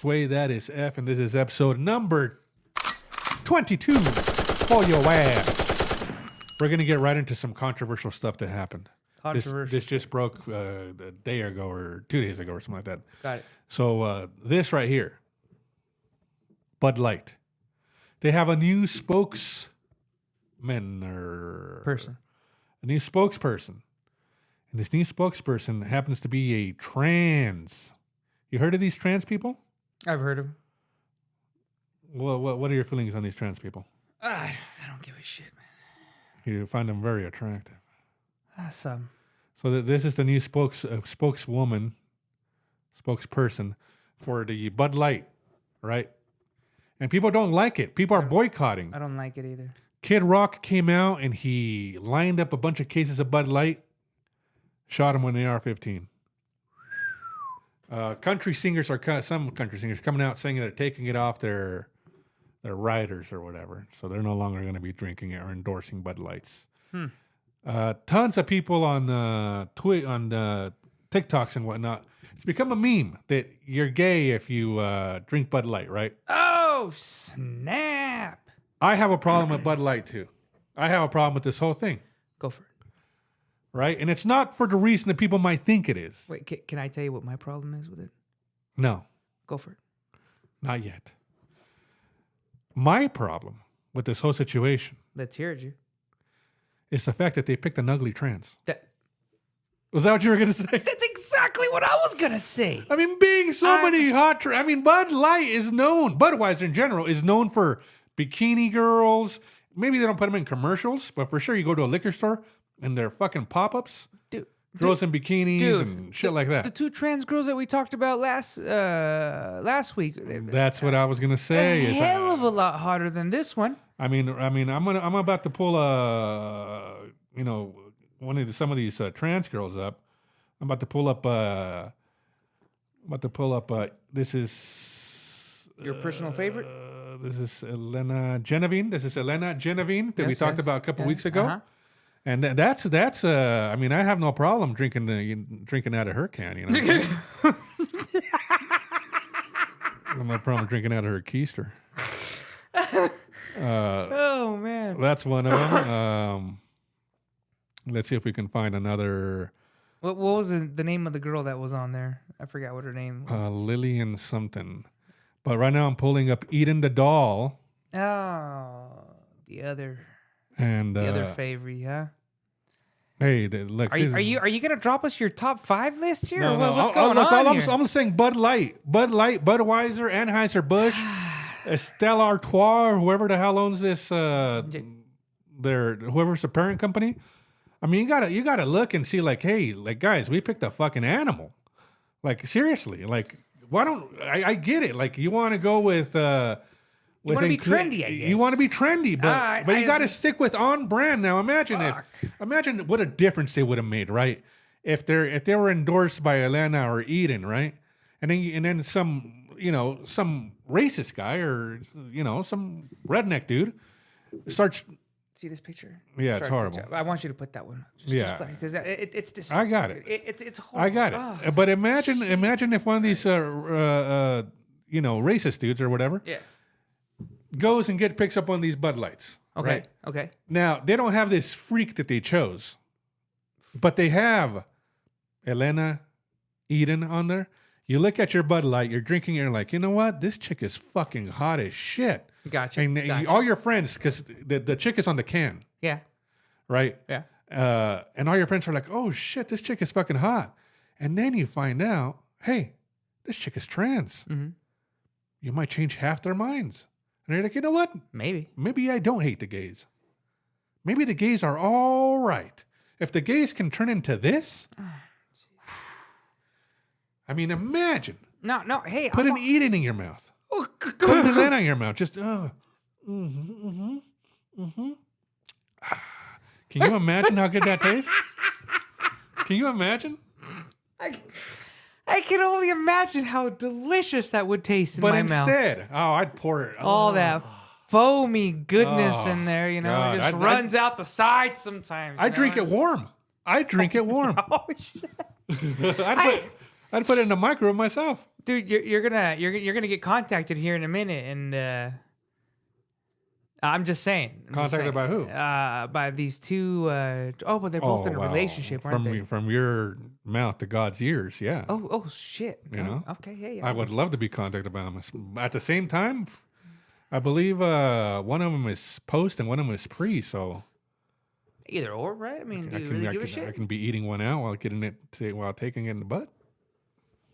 Sway. That is F, and this is episode number 22. For your ass. We're going to get right into some controversial stuff that happened. This just broke a day ago or 2 days ago or something like that. Got it. So this right here, Bud Light. They have a new spokesman or person. A new spokesperson. And this new spokesperson happens to be a trans. You heard of these trans people? I've heard of them. Well, what are your feelings on these trans people? I don't give a shit, man. You find them very attractive. Some. So this is the new spokesperson for the Bud Light, right? And people don't like it. People are boycotting. I don't like it either. Kid Rock came out and he lined up a bunch of cases of Bud Light, shot him with an AR-15. Some country singers coming out saying they're taking it off their riders or whatever, so they're no longer going to be drinking it or endorsing Bud Lights. Tons of people on TikToks and whatnot. It's become a meme that you're gay if you drink Bud Light, right? Oh, snap. I have a problem with Bud Light, too. I have a problem with this whole thing. Go for it. Right? And it's not for the reason that people might think it is. Wait, can I tell you what my problem is with it? No. Go for it. Not yet. My problem with this whole situation. Let's hear it, you. It's the fact that they picked an ugly trans. Was that what you were going to say? That's exactly what I was going to say. I mean, being so many hot... Bud Light is known... Budweiser in general is known for bikini girls. Maybe they don't put them in commercials, but for sure you go to a liquor store and they're fucking pop-ups. Dude. Girls in bikinis and shit like that. The two trans girls that we talked about last week. That's what I was going to say. A hell of a lot hotter than this one. I'm about to pull some of these trans girls up. I'm about to pull up. This is your personal favorite. This is Elena Genevieve. That we talked about a couple weeks ago. Uh-huh. And that's. I have no problem drinking out of her can. You know. I have no problem drinking out of her keister. Oh man, that's one of them. Let's see if we can find another. What was the name of the girl that was on there? I forgot what her name was. Lillian something. But right now I'm pulling up Eden the doll. Oh, the other favorite, huh? Hey, look. Are you gonna drop us your top 5 list here? No, What's going on here? I'm saying Bud Light, Budweiser, Anheuser-Busch, Stella Artois, whoever the hell owns this, whoever's the parent company. I mean, you gotta look and see, like, hey, like, guys, we picked a fucking animal. Like, seriously, like, why don't I get it? Like, you want to go with you want to be trendy, I guess. You want to be trendy, but you got to stick with on brand. Now, imagine what a difference they would have made, right? If they were endorsed by Elena or Eden, right? And then some racist guy or some redneck dude starts. See this picture? Yeah, it's horrible. I want you to put that one. Because it's just. I got it. It's horrible. I got it. Oh. But imagine if one of these racist dudes or whatever goes and picks up one of these Bud Lights. Okay. Right? Okay. Now they don't have this freak that they chose, but they have Elena Eden on there. You look at your Bud Light, you're drinking, you're like, you know what? This chick is fucking hot as shit. Gotcha. And all your friends, because the chick is on the can. Yeah. Right? Yeah. And all your friends are like, oh shit, this chick is fucking hot. And then you find out, hey, this chick is trans. Mm-hmm. You might change half their minds. And you're like, you know what? Maybe I don't hate the gays. Maybe the gays are all right. If the gays can turn into this, I mean, imagine. No. Hey, put an Eden in your mouth. Put an Elena in your mouth. Just Can you imagine how good that tastes? Can you imagine? I can only imagine how delicious that would taste in my mouth. But instead, I'd pour it. All that foamy goodness in there, God. Just runs out the side sometimes. I drink it warm. Oh, shit. I'd put it in the microwave myself. Dude, you're gonna get contacted here in a minute, and I'm just saying. Contacted by who? By these two. But they're both in a relationship, aren't they? From your mouth to God's ears, yeah. Oh shit. You know? Okay, hey. I would love to be contacted by them. At the same time, I believe one of them is post and one of them is pre. So either or, right? I mean, do you really give a shit? I can be eating one out while taking it in the butt.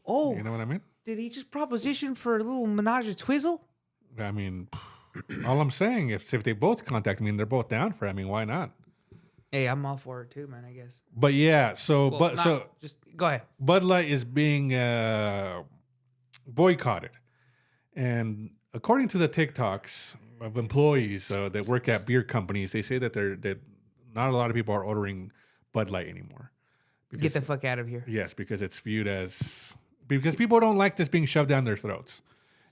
Oh, you know what I mean? Did he just proposition for a little menage a twizzle? I mean, all I'm saying, if they both contact me and they're both down for it, I mean, why not? Hey, I'm all for it too, man. I guess. But yeah, just go ahead. Bud Light is being boycotted, and according to the TikToks of employees that work at beer companies, they say that not a lot of people are ordering Bud Light anymore. Get the fuck out of here. Yes, because it's viewed as because people don't like this being shoved down their throats.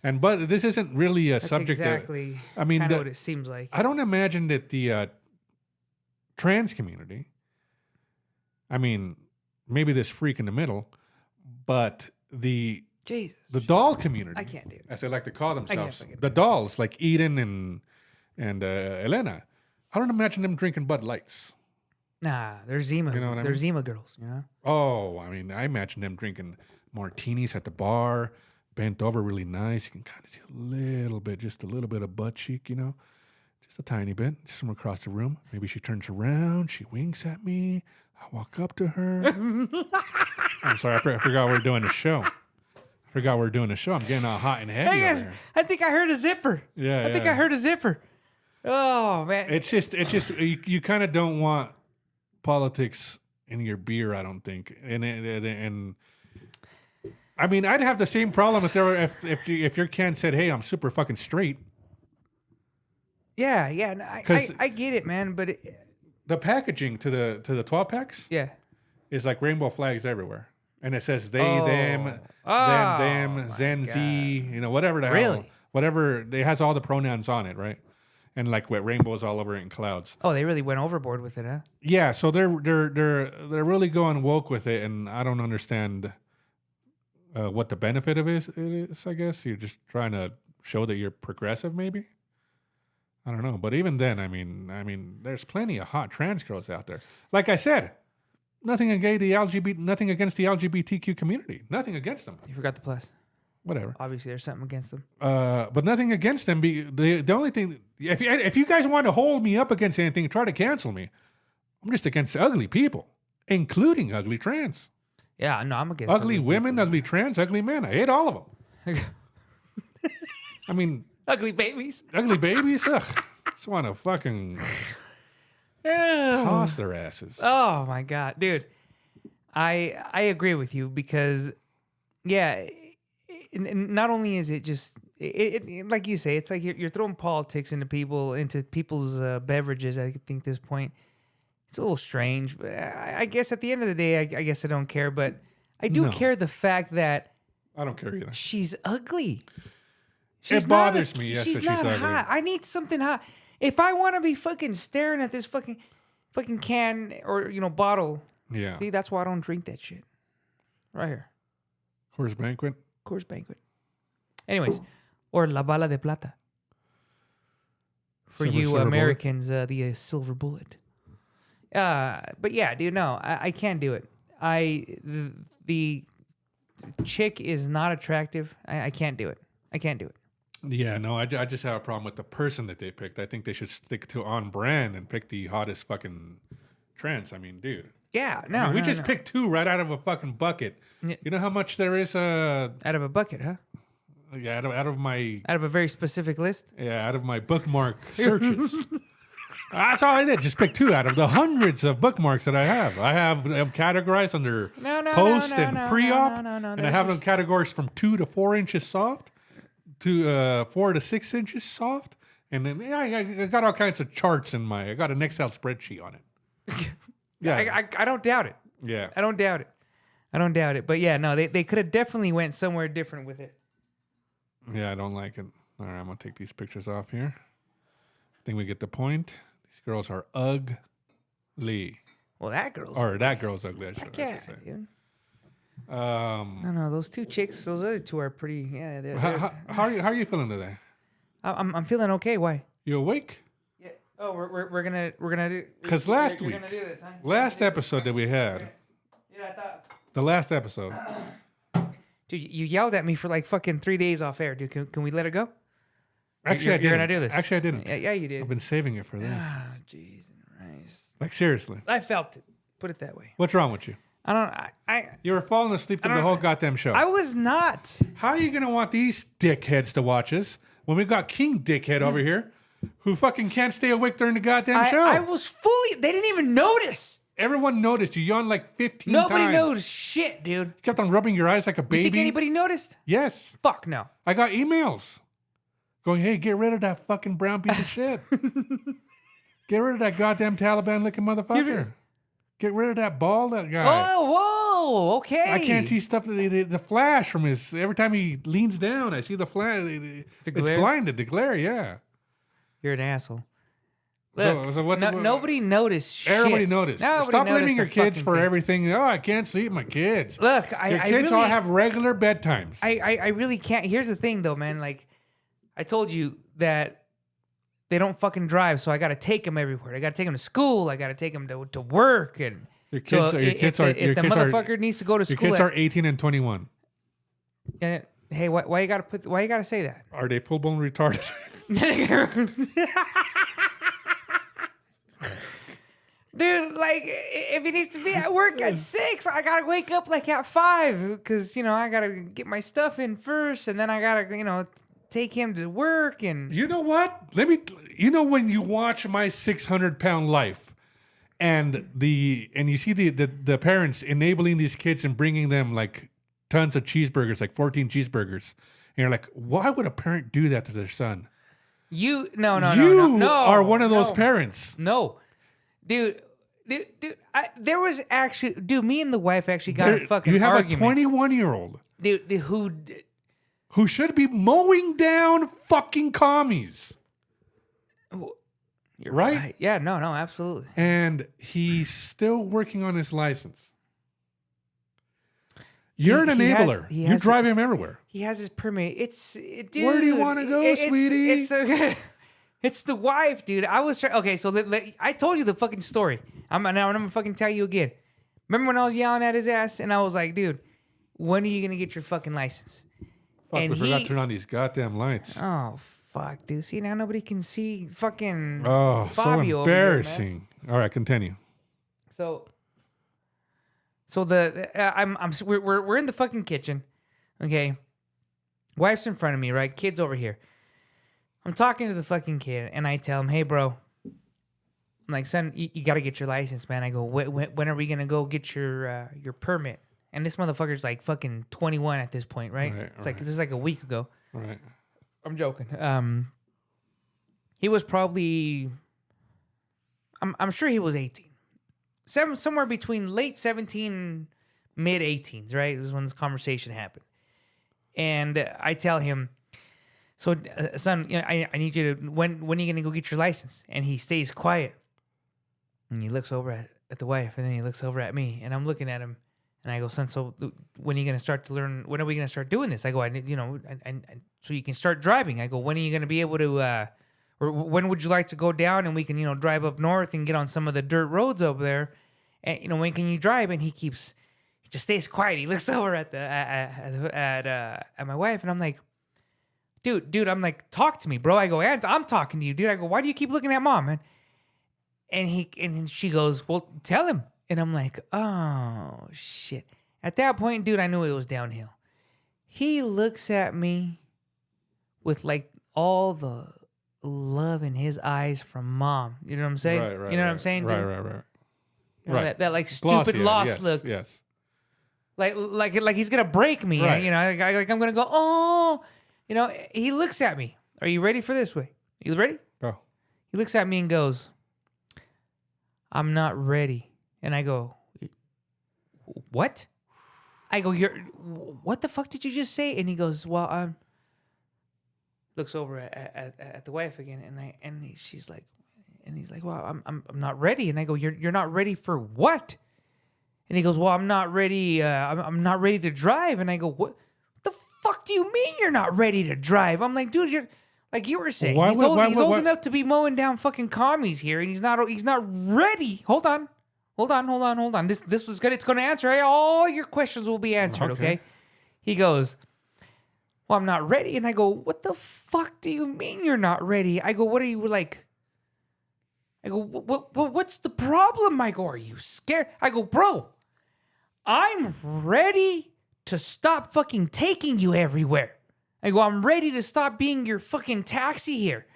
But this isn't really a subject. Exactly. I mean, kind of what it seems like. I don't imagine that the trans community. I mean, maybe this freak in the middle, but the doll community. I can't do it. As they like to call themselves, the dolls like Eden and Elena. I don't imagine them drinking Bud Lights. Nah, they're Zima. You know what I they're mean? Zima girls. You know. Oh, I mean, I imagine them drinking martinis at the bar. Bent over really nice. You can kind of see just a little bit of butt cheek, you know, just a tiny bit, just from across the room. Maybe she turns around, she winks at me. I walk up to her. I'm sorry, I forgot we were doing a show. I'm getting all hot and heavy over here. I think I heard a zipper. Yeah, I think I heard a zipper. Oh man, it's just you kind of don't want politics in your beer. I don't think, and I mean, I'd have the same problem if your can said, "Hey, I'm super fucking straight." Yeah, I get it, man. But the packaging to the 12 packs, is like rainbow flags everywhere, and it says they, them, Zen, Z, you know, whatever the hell, whatever. It has all the pronouns on it, right? And like with rainbows all over it in clouds. Oh, they really went overboard with it, huh? Yeah, so they're really going woke with it, and I don't understand. What the benefit of it is, I guess. You're just trying to show that you're progressive, maybe? I don't know. But even then, I mean, there's plenty of hot trans girls out there. Like I said, nothing against the LGBTQ community. Nothing against them. You forgot the plus. Whatever. Obviously, there's something against them. But nothing against them. The only thing, if you guys want to hold me up against anything, try to cancel me. I'm just against ugly people, including ugly trans. Yeah, no, I'm against ugly women, people. Ugly trans, ugly men. I hate all of them. I mean, ugly babies. Ugly babies. Ugh, just want to fucking toss their asses. Oh my god, dude, I agree with you because, yeah, not only is it just it like you say, it's like you're throwing politics into people's beverages. I think at this point. It's a little strange, but I guess at the end of the day, I guess I don't care. But I do care the fact that I don't care either. She's ugly. It bothers me. Yes, she's not hot. I need something hot. If I want to be fucking staring at this fucking can or bottle, see, that's why I don't drink that shit. Right here. Coors Banquet. Anyways, or La Bala de Plata. For you Americans, the silver bullet. But yeah, dude, no, I can't do it. The chick is not attractive. I can't do it. Yeah, no, I just have a problem with the person that they picked. I think they should stick to on brand and pick the hottest fucking trans. I mean, dude. Yeah, no. We just picked two right out of a fucking bucket. Yeah. You know how much there is? Out of a bucket, huh? Yeah, out of a very specific list. Yeah, out of my bookmark searches. That's all I did. Just pick two out of the hundreds of bookmarks that I have. I have them categorized under post and pre-op, and I have them categorized from 2 to 4 inches soft to 4 to 6 inches soft, and then I got all kinds of charts in I got an Excel spreadsheet on it. Yeah, I don't doubt it. Yeah, I don't doubt it. But yeah, no, they could have definitely went somewhere different with it. Yeah, I don't like it. All right, I'm gonna take these pictures off here. I think we get the point. Girls are ugly. Well, that girl's ugly. I should say. Dude. No, those two chicks, those other two are pretty. Yeah, how are you feeling today? I'm feeling okay. Why? You awake? Yeah. Oh, we're gonna do. Because last week, gonna do this, huh? last episode that we had, Okay. Yeah, I thought. the last episode. Dude, you yelled at me for like fucking 3 days off air, dude. Can we let it go? Actually, I didn't. You're gonna do this. Actually, I didn't. Yeah, you did. I've been saving it for this. Ah, jeez Christ. Like seriously. I felt it. Put it that way. What's wrong with you? I You were falling asleep through the whole goddamn show. I was not. How are you gonna want these dickheads to watch us when we got King Dickhead over here, who fucking can't stay awake during the goddamn show? I was fully. They didn't even notice. Everyone noticed you yawned like 15 times. Nobody noticed shit, dude. You kept on rubbing your eyes like a baby. You think anybody noticed? Yes. Fuck no. I got emails going, hey, get rid of that fucking brown piece of shit. Get rid of that goddamn Taliban looking motherfucker. Get rid of that ball, that guy. Whoa, okay. I can't see stuff, the flash from his, every time he leans down, I see the flash. It's blinded, the glare, yeah. You're an asshole. Look, so what's nobody noticed shit. Everybody noticed. Stop blaming your kids for everything. Oh, I can't sleep, my kids. Look, your kids all have regular bedtimes. I really can't. Here's the thing, though, man. Like, I told you that they don't fucking drive, so I got to take them everywhere. I got to take them to school. I got to take them to work. And your kids, so if the motherfucker needs to go to school, your kids are 18 and 21. Hey, why you gotta say that? Are they full blown retarded? Dude, like, if he needs to be at work at 6, I gotta wake up like at 5 because I gotta get my stuff in first, and then I gotta take him to work. And you know what? When you watch My 600-Pound Life, and you see the parents enabling these kids and bringing them like tons of cheeseburgers, like 14 cheeseburgers, and you're like, why would a parent do that to their son? You are one of those parents. No, dude. There was actually, me and the wife actually got a fucking argument. You have a 21-year-old, dude, who should be mowing down fucking commies. You're right? Yeah, no, absolutely. And he's still working on his license. You're an enabler. You drive him everywhere. He has his permit. Dude, where do you want to go, sweetie? It's the wife, dude. I was trying. Okay, so I told you the fucking story. I'm gonna fucking tell you again. Remember when I was yelling at his ass and I was like, dude, when are you gonna get your fucking license? Fuck, we forgot to turn on these goddamn lights. Oh fuck, dude. See, now nobody can see fucking. Oh, Fabio so embarrassing. Over here, all right, continue. So we're in the fucking kitchen, okay. Wife's in front of me, right? Kid's over here. I'm talking to the fucking kid, and I tell him, "Hey, bro, I'm like, son, you got to get your license, man." I go, when are we gonna go get your permit? And this motherfucker's like fucking 21 at this point, right? Like this is like a week ago. Right. I'm joking. He was probably, I'm sure he was 18. Somewhere between late 17, mid 18s, right? This is when this conversation happened. And I tell him, so son, I need you to, when are you going to go get your license? And he stays quiet. And he looks over at the wife, and then he looks over at me, and I'm looking at him, and I go, son, so when are you going to start to learn, when are we going to start doing this? I go, I need, so you can start driving. I go, when are you going to be able to, or when would you like to go down and we can, drive up north and get on some of the dirt roads over there? And, when can you drive? And he just stays quiet. He looks over at my wife, and I'm like, dude, I'm like, talk to me, bro. I go, Aunt, I'm talking to you, dude. I go, why do you keep looking at mom, man? And she goes, well, tell him. And I'm like, oh, shit. At that point, dude, I knew it was downhill. He looks at me with like all the love in his eyes from mom. You know what I'm saying? Right, you know what I'm saying, dude? Right. You know, that like stupid lost look. Yes. Like he's gonna break me. Right. Like I'm gonna go, oh, he looks at me. Are you ready for this way? You ready? Oh. He looks at me and goes, I'm not ready. And I go, what? I go, what the fuck did you just say? And he goes, well, looks over at the wife again, and he's like, well, I'm not ready. And I go, you're not ready for what? And he goes, well, I'm not ready. I'm not ready to drive. And I go, what the fuck do you mean you're not ready to drive? I'm like, dude, you're like you were saying. He's old enough to be mowing down fucking commies here, and he's not ready. Hold on. This was good. It's going to answer all your questions will be answered. Okay. He goes, well, I'm not ready. And I go, what the fuck do you mean you're not ready? I go, what are you like? I go, what's the problem? I go, are you scared? I go, bro, I'm ready to stop fucking taking you everywhere. I go, I'm ready to stop being your fucking taxi here.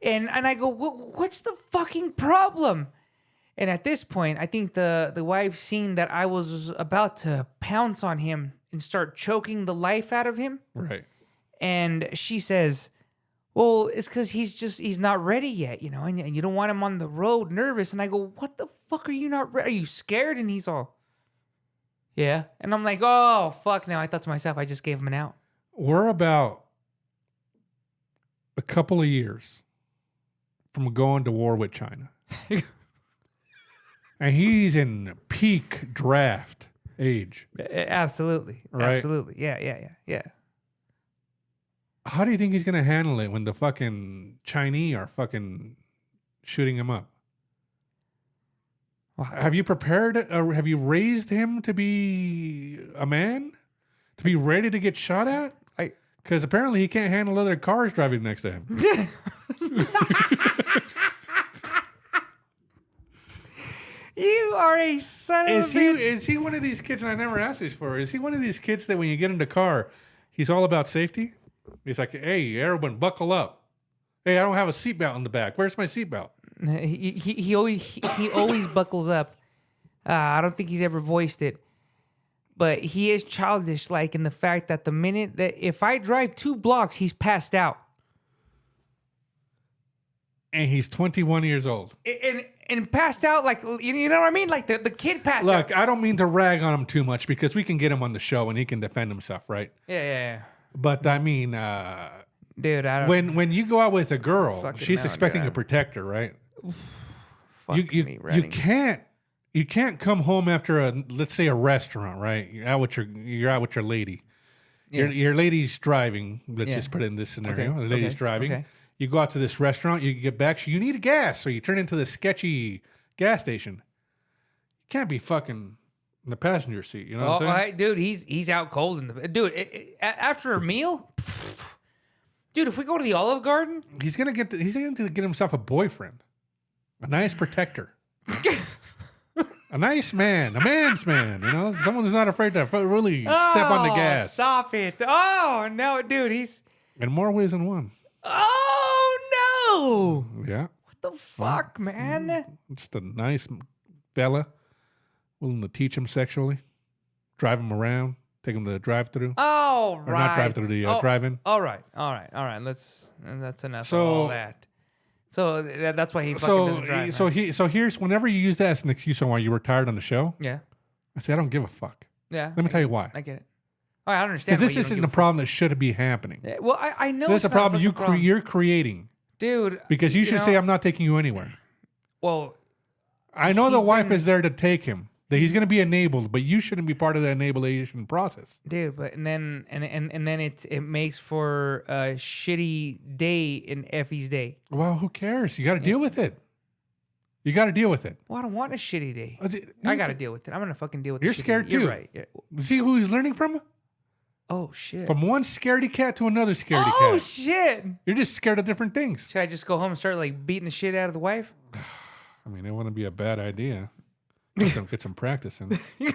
And I go, what's the fucking problem? And at this point, I think the wife seen that I was about to pounce on him and start choking the life out of him. Right. And she says, well, it's because he's not ready yet, you know, and you don't want him on the road nervous. And I go, what the fuck are you not ready? Are you scared? And he's all, yeah. And I'm like, oh, fuck now. I thought to myself, I just gave him an out. We're about a couple of years from going to war with China. And he's in peak draft age. Absolutely. Right? Absolutely. Yeah. How do you think he's going to handle it when the fucking Chinese are fucking shooting him up? Wow. Have you prepared, or have you raised him to be a man? To be ready to get shot at? Because apparently he can't handle other cars driving next to him. You are a son of a bitch. Is he one of these kids, and I never asked this for, is he one of these kids that when you get in the car, he's all about safety? He's like, hey, everyone, buckle up. Hey, I don't have a seatbelt in the back. Where's my seatbelt? He always buckles up. I don't think he's ever voiced it. But he is childish, like in the fact that the minute that if I drive 2 blocks, he's passed out. And he's 21 years old. And passed out, like, you know what I mean? Like the kid passed out. Look, I don't mean to rag on him too much because we can get him on the show and he can defend himself, right? Yeah. But I mean, dude, I don't. When you go out with a girl, she's expecting a protector, right? You can't come home after let's say a restaurant, right? You're out with your lady. Yeah. Your lady's driving. Let's just put it in this scenario. Okay. The lady's driving. Okay. You go out to this restaurant. You get back. You need a gas, so you turn into this sketchy gas station. You can't be fucking in the passenger seat. You know what I'm saying? Right, dude, he's out cold in the dude. After a meal, dude, if we go to the Olive Garden, he's gonna get himself a boyfriend, a nice protector. A nice man, a man's man, you know, someone who's not afraid to really step on the gas. Stop it. Oh, no, dude, he's... In more ways than one. Oh, no. Yeah. What the fuck, man? Just a nice fella, willing to teach him sexually, drive him around, take him to the drive-thru. Oh, right. Or not drive-thru, the drive-in. All right. That's enough of all that. So that's why he fucking doesn't drive. So here's whenever you use that as an excuse on why you were tired on the show. Yeah. I say I don't give a fuck. Yeah. Let me tell you why. I get it. Oh, I understand. Because this isn't the problem that should be happening. Yeah, well, I know this is a problem you're creating, dude. Because you should say I'm not taking you anywhere. Well, I know the wife is there to take him. That he's going to be enabled, but you shouldn't be part of the enablation process, dude. But and then it makes for a shitty day in Effie's day. Well, who cares? You got to deal with it. You got to deal with it. Well, I don't want a shitty day. I got to deal with it. I'm gonna fucking deal with it. You're scared too. You're right. Yeah. See who he's learning from? Oh shit! From one scaredy cat to another scaredy cat. Oh shit! You're just scared of different things. Should I just go home and start like beating the shit out of the wife? I mean, it wouldn't be a bad idea. Get some practice in. You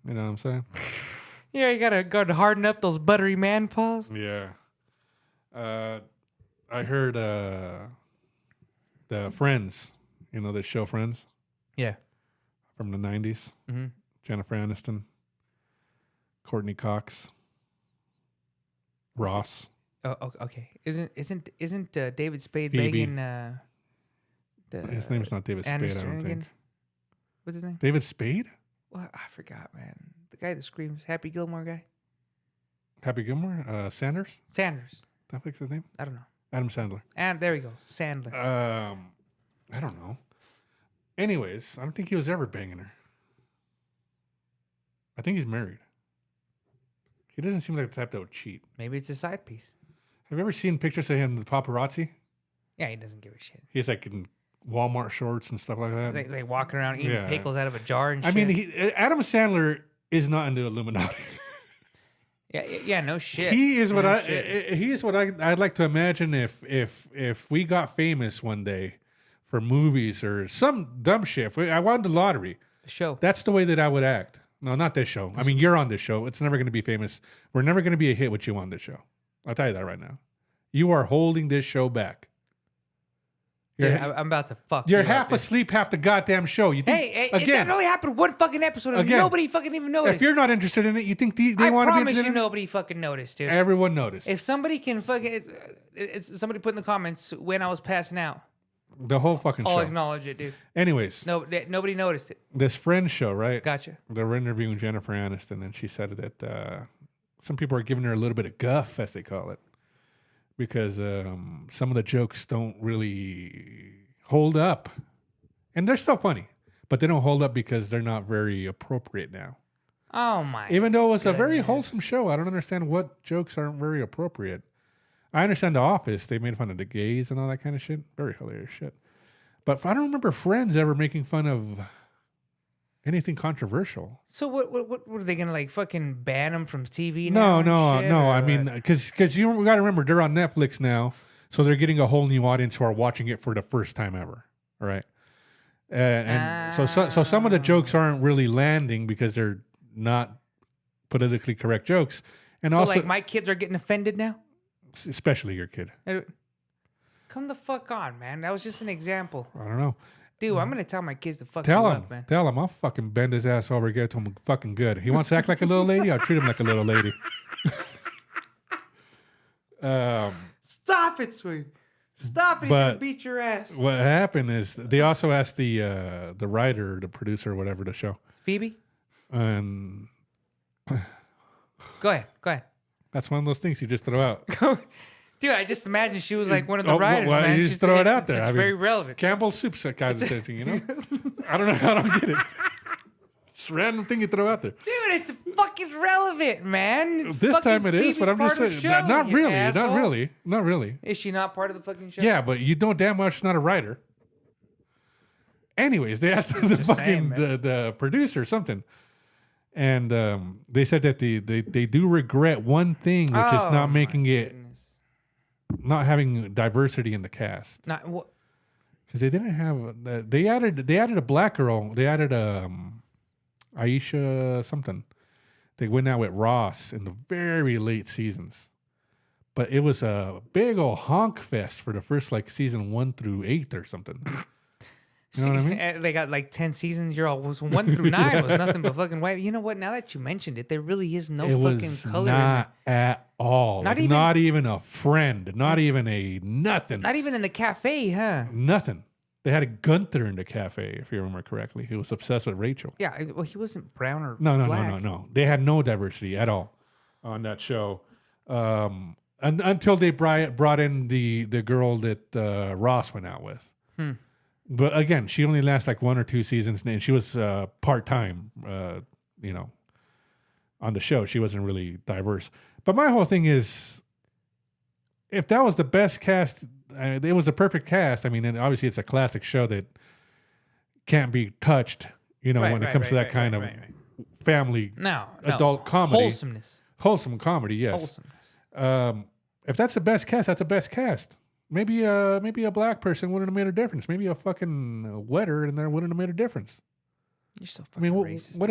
know what I'm saying? Yeah, you gotta go to harden up those buttery man paws. Yeah. I heard the Friends, you know, the show Friends? Yeah. From the 90s. Mm-hmm. Jennifer Aniston, Courtney Cox, Ross. Oh, okay. Isn't David Spade Phoebe. begging his name's not David Spade, I don't think. What's his name? David Spade? Well, I forgot, man. The guy that screams, Happy Gilmore guy. Happy Gilmore? Sanders? Sanders. That fix his name? I don't know. Adam Sandler. And there we go, Sandler. I don't know. Anyways, I don't think he was ever banging her. I think he's married. He doesn't seem like the type that would cheat. Maybe it's a side piece. Have you ever seen pictures of him with paparazzi? Yeah, he doesn't give a shit. He's like in Walmart shorts and stuff like that. He's like walking around eating pickles out of a jar and shit. I mean, Adam Sandler is not into Illuminati. Yeah, no shit. He is what I'd like to imagine if we got famous one day for movies or some dumb shit. I won the lottery. The show. That's the way that I would act. No, not this show. I mean, you're on this show. It's never going to be famous. We're never going to be a hit with you on this show. I'll tell you that right now. You are holding this show back. Dude, I'm about to fuck You're you half asleep half the goddamn show. You think, hey, that only happened one fucking episode and nobody fucking even noticed. If you're not interested in it, you think they want to be interested in it? I promise you nobody fucking noticed, dude. Everyone noticed. If somebody can fucking... somebody put in the comments when I was passing out. The whole fucking show. I'll acknowledge it, dude. Anyways. Nobody noticed it. This Friends show, right? Gotcha. They were interviewing Jennifer Aniston, and she said that some people are giving her a little bit of guff, as they call it, because some of the jokes don't really hold up. And they're still funny, but they don't hold up because they're not very appropriate now. Oh, my Even though it was a very wholesome show, I don't understand what jokes aren't very appropriate. I understand The Office. They made fun of the gays and all that kind of shit. Very hilarious shit. But I don't remember Friends ever making fun of anything controversial. So what were they going to like fucking ban them from TV now? No. I mean, because we got to remember, they're on Netflix now. So they're getting a whole new audience who are watching it for the first time ever. All right. So some of the jokes aren't really landing because they're not politically correct jokes. And so also, like my kids are getting offended now? Especially your kid. Come the fuck on, man. That was just an example. I don't know. Dude, I'm going to tell my kids to fuck tell you him, up, man. Tell him. I'll fucking bend his ass over and get to him fucking good. He wants to act like a little lady? I'll treat him like a little lady. Stop it, sweet. Stop it. He's going to beat your ass. What happened is they also asked the writer, the producer, whatever, the show. Phoebe? And Go ahead. That's one of those things you just throw out. Dude, I just imagine she was like one of the writers, man. You just throw it out there. It's very relevant. Campbell's soup's that kind of thing, you know? I don't know. I don't get it. It's a random thing you throw out there. Dude, it's fucking relevant, man. It's this time it is, but I'm just saying. Show, not really. Is she not part of the fucking show? Yeah, but you know damn well she's not a writer. Anyways, they asked the producer something. And they said that they do regret one thing, which is not making it, not having diversity in the cast. Not what? Because they didn't have. They added a black girl. They added Aisha something. They went out with Ross in the very late seasons, but it was a big old honk fest for the first like season 1 through 8 or something. You know what I mean? They got like 10 seasons. You're all 1 through 9 was nothing but fucking white. You know what? Now that you mentioned it, there really is no fucking color. Not at all. Not even a friend. Not even a nothing. Not even in the cafe, huh? Nothing. They had a Gunther in the cafe, if you remember correctly. He was obsessed with Rachel. Yeah, well, he wasn't brown or black. No. They had no diversity at all on that show. Until they brought in the girl that Ross went out with. But again, she only lasts like 1 or 2 seasons, and she was part-time, on the show. She wasn't really diverse. But my whole thing is, if that was the best cast, it was the perfect cast. I mean, and obviously it's a classic show that can't be touched, when it comes to that kind of family, adult comedy. Wholesome comedy, yes. Wholesomeness. If that's the best cast, that's the best cast. Maybe a black person wouldn't have made a difference. Maybe a fucking wetter in there wouldn't have made a difference. You're so fucking racist. What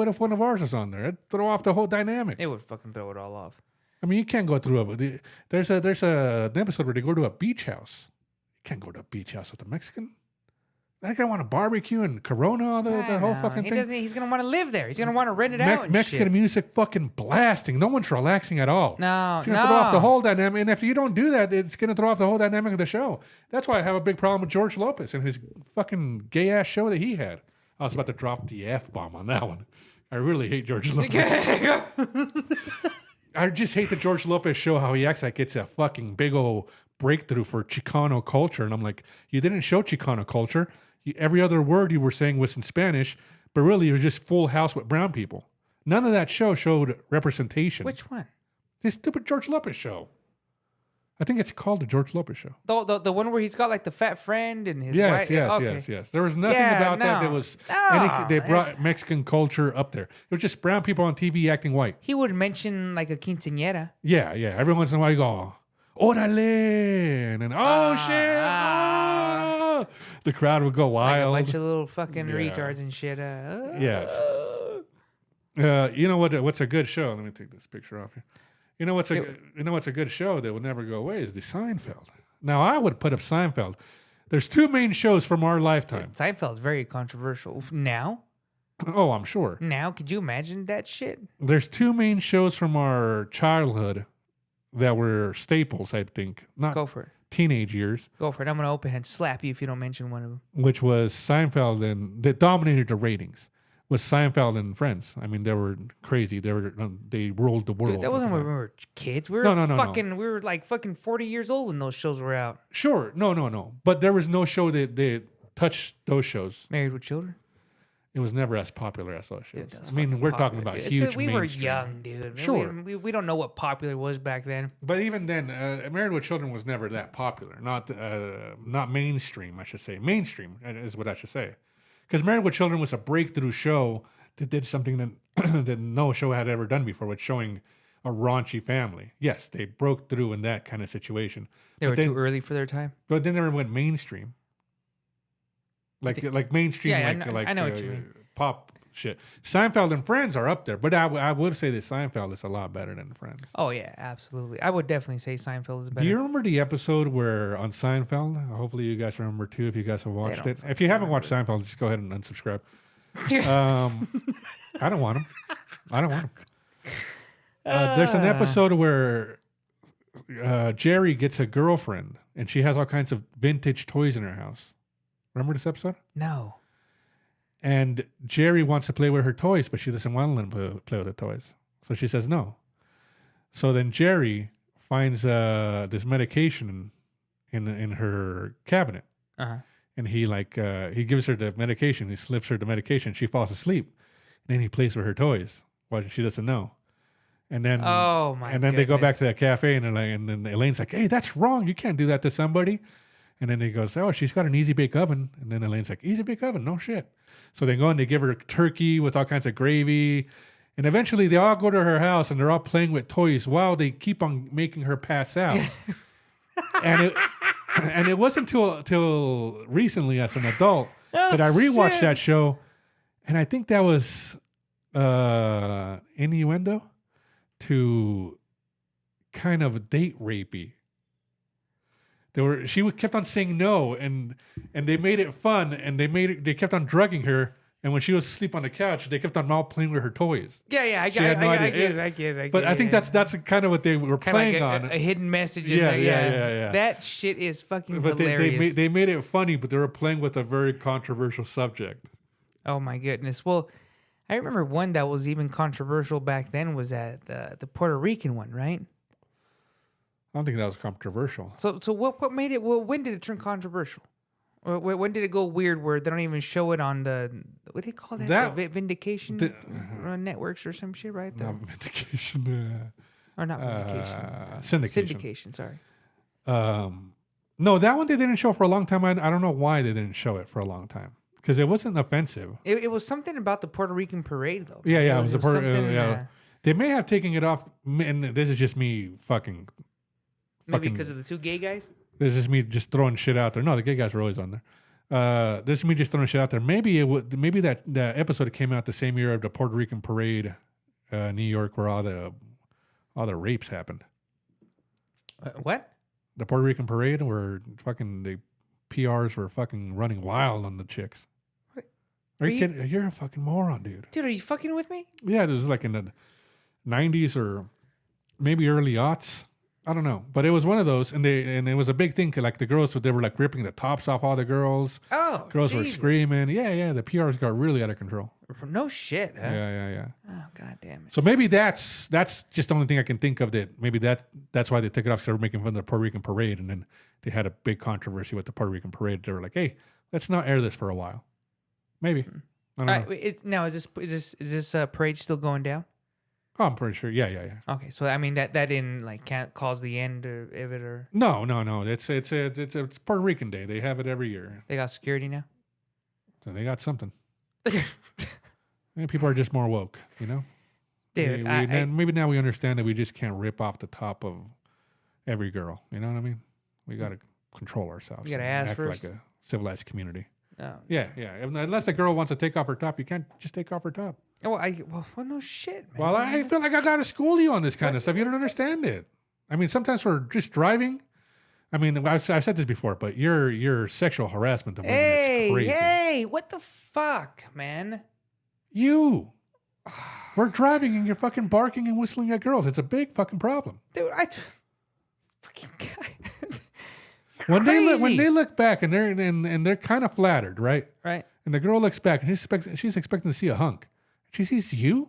if one of ours was on there? It'd throw off the whole dynamic. It would fucking throw it all off. I mean, you can't go through there's an episode where they go to a beach house. You can't go to a beach house with a Mexican. They're gonna want to barbecue and Corona, the whole fucking thing. He's gonna want to live there. He's gonna want to rent it out. Mexican music fucking blasting. No one's relaxing at all. No, it's gonna throw off the whole dynamic. And if you don't do that, it's gonna throw off the whole dynamic of the show. That's why I have a big problem with George Lopez and his fucking gay ass show that he had. I was about to drop the F-bomb on that one. I really hate George Lopez. I just hate the George Lopez show, how he acts like it's a fucking big old breakthrough for Chicano culture. And I'm like, you didn't show Chicano culture. every other word you were saying was in Spanish, but really it was just Full House with brown people. None of that show showed representation. Which one? This stupid George Lopez show. I think it's called the George Lopez show. The one where he's got like the fat friend and his Yes, wife. yes, Okay. yes. There was nothing about that. There was they brought Mexican culture up there. It was just brown people on TV acting white. He would mention like a quinceañera. Yeah. Every once in a while you go, "Orale," and then shit. The crowd would go wild. Like a bunch of little fucking retards and shit. Yes. You know what? What's a good show? Let me take this picture off here. You know what's a good show that will never go away is the Seinfeld. Now I would put up Seinfeld. There's two main shows from our lifetime. Seinfeld's very controversial now. Oh, I'm sure. Now, could you imagine that shit? There's two main shows from our childhood that were staples. I think not Go for it. Teenage years. Go for it. I'm gonna open and slap you if you don't mention one of them. Which was Seinfeld, and that dominated the ratings. Was Seinfeld and Friends. I mean, they were crazy. They ruled the world. Dude, that wasn't when we were kids. We were We were like fucking 40 years old when those shows were out. Sure. No. But there was no show that touched those shows. Married with Children? It was never as popular as those shows. Dude, I mean, we're talking about huge we mainstream. were young, dude. Sure. We don't know what popular was back then. But even then, Married with Children was never that popular. Not mainstream, I should say. Mainstream is what I should say. Because Married with Children was a breakthrough show that did something that that no show had ever done before, with showing a raunchy family. Yes, they broke through in that kind of situation. They were too early for their time. But then they never went mainstream. Like mainstream, I know what you mean. Pop shit. Seinfeld and Friends are up there, but I would say that Seinfeld is a lot better than Friends. Oh yeah, absolutely. I would definitely say Seinfeld is better. Do you remember the episode where on Seinfeld? Hopefully you guys remember too, if you guys have watched it. If you haven't watched Seinfeld, just go ahead and unsubscribe. I don't want them. There's an episode where Jerry gets a girlfriend and she has all kinds of vintage toys in her house. Remember this episode? No. And Jerry wants to play with her toys, but she doesn't want to let him play with the toys. So she says no. So then Jerry finds this medication in her cabinet. Uh-huh. And he gives her the medication. He slips her the medication. She falls asleep. And then he plays with her toys while she doesn't know. And then they go back to that cafe and then Elaine's like, "Hey, that's wrong. You can't do that to somebody." And then he goes, "Oh, she's got an easy bake oven." And then Elaine's like, "Easy bake oven? No shit." So they go and they give her turkey with all kinds of gravy. And eventually they all go to her house and they're all playing with toys while they keep on making her pass out. and it wasn't till recently as an adult that I rewatched that show. And I think that was innuendo to kind of date rapey. She kept on saying no, and they made it fun, and they kept on drugging her. And when she was asleep on the couch, they kept on all playing with her toys. Yeah, I get it. But I think that's kind of what they were playing like on. A hidden message. In there. Yeah. That shit is fucking hilarious. They made it funny, but they were playing with a very controversial subject. Oh my goodness. Well, I remember one that was even controversial back then was that the Puerto Rican one, right? I don't think that was controversial. So what made it? Well, when did it turn controversial? Or when did it go weird where they don't even show it on the what do you call that? The Vindication networks or some shit, right? Not Vindication. Or not Vindication. Syndication. Sorry. No, that one they didn't show for a long time. I don't know why they didn't show it for a long time. Because it wasn't offensive. It was something about the Puerto Rican parade, though. Yeah, it was the Puerto Rican. They may have taken it off, and this is just me fucking. Maybe because of the two gay guys? This is me just throwing shit out there. No, the gay guys were always on there. This is me just throwing shit out there. Maybe that episode came out the same year of the Puerto Rican parade, New York, where all the rapes happened. What? The Puerto Rican parade, where fucking the PRs were fucking running wild on the chicks. What? Are you kidding? You're a fucking moron, dude. Dude, are you fucking with me? Yeah, it was like in the 90s or maybe early aughts. I don't know, but it was one of those, and it was a big thing. Like the girls, they were like ripping the tops off all the girls. Oh, girls Jesus. were screaming. Yeah. The PRs got really out of control. No shit. Huh? Yeah. Oh, god damn it. So maybe that's just the only thing I can think of that maybe that's why they took it off, because they were making fun of the Puerto Rican parade, and then they had a big controversy with the Puerto Rican parade. They were like, "Hey, Let's not air this for a while. Maybe. I don't know. Now is this parade still going down? Oh, I'm pretty sure. Yeah. Okay, so I mean that didn't like can't cause the end of it or No. It's Puerto Rican Day. They have it every year. they got security now. So they got something. Maybe people are just more woke, you know? Dude, maybe now we understand that we just can't rip off the top of every girl. You know what I mean? We got to control ourselves. We got to and ask act first. like a civilized community. Oh. Yeah. Unless the girl wants to take off her top, you can't just take off her top. Oh, well, no shit, man. Well, I feel like I got to school you on this kind of stuff. You don't understand it. I mean, sometimes we're just driving. I mean, I've said this before, but your sexual harassment of women is crazy. Hey, what the fuck, man? You. We're driving and you're fucking barking and whistling at girls. It's a big fucking problem. Dude, fucking guy. When they look back and they're kind of flattered, right? Right. And the girl looks back and she's expecting to see a hunk. She sees you.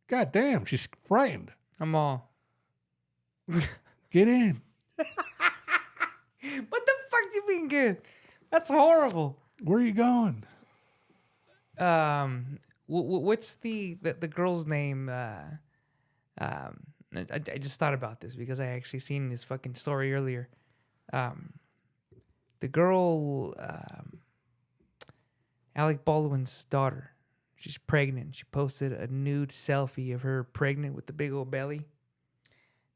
God damn, she's frightened. I'm all. Get in. What the fuck do you mean get in? That's horrible. Where are you going? What's the girl's name? I just thought about this because I actually seen this fucking story earlier. The girl, Alec Baldwin's daughter, she's pregnant. She posted a nude selfie of her pregnant with the big old belly.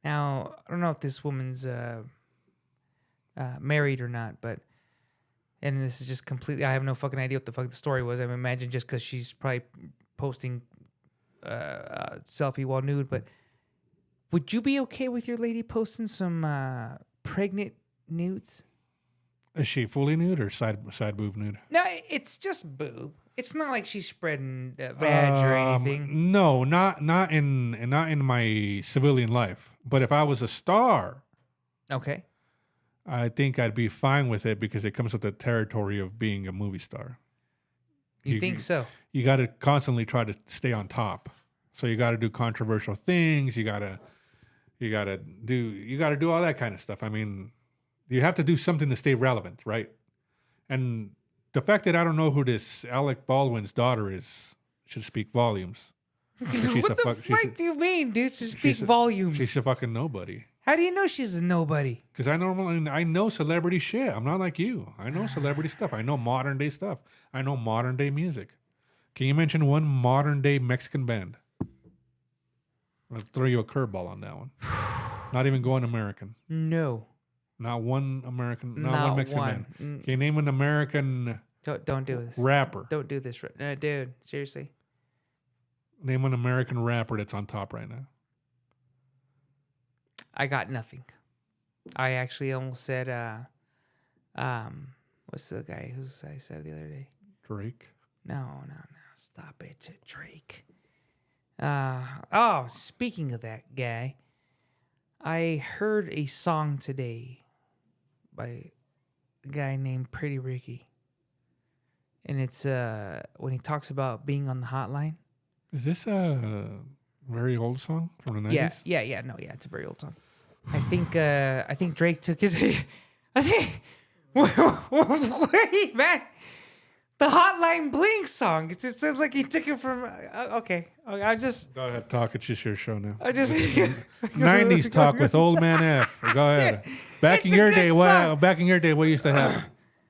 Now, I don't know if this woman's married or not, and this is just completely, I have no fucking idea what the fuck the story was. I imagine just because she's probably posting a selfie while nude, but would you be okay with your lady posting some pregnant nudes? Is she fully nude or side boob nude? No, it's just boob. It's not like she's spreading vag or anything. No, not in my civilian life. But if I was a star, Okay. I think I'd be fine with it because it comes with the territory of being a movie star. You think so? You got to constantly try to stay on top. So you got to do controversial things. You got to do all that kind of stuff. I mean, you have to do something to stay relevant, right? And the fact that I don't know who this Alec Baldwin's daughter is should speak volumes. What the fuck do you mean, dude? Should speak volumes. She's a fucking nobody. How do you know she's a nobody? Because I know celebrity shit. I'm not like you. I know celebrity stuff. I know modern day stuff. I know modern day music. Can you mention one modern day Mexican band? I'll throw you a curveball on that one. Not even going American. No. Not one American. Not one Mexican band. Can you name an American? Don't do this. Rapper. Don't do this, dude. Seriously. Name an American rapper that's on top right now. I got nothing. I actually almost said, what's the guy I said the other day? Drake. No. Stop it, Drake. Speaking of that guy, I heard a song today by a guy named Pretty Ricky. And it's when he talks about being on the hotline. Is this a very old song from the 90s? Yeah, it's a very old song. I think Drake took his wait, man. The Hotline Bling song. It sounds like he took it from okay. I just go ahead, talk. It's just your show now. I just 90s talk with Old Man F. Go ahead. Back in your day, what used to happen?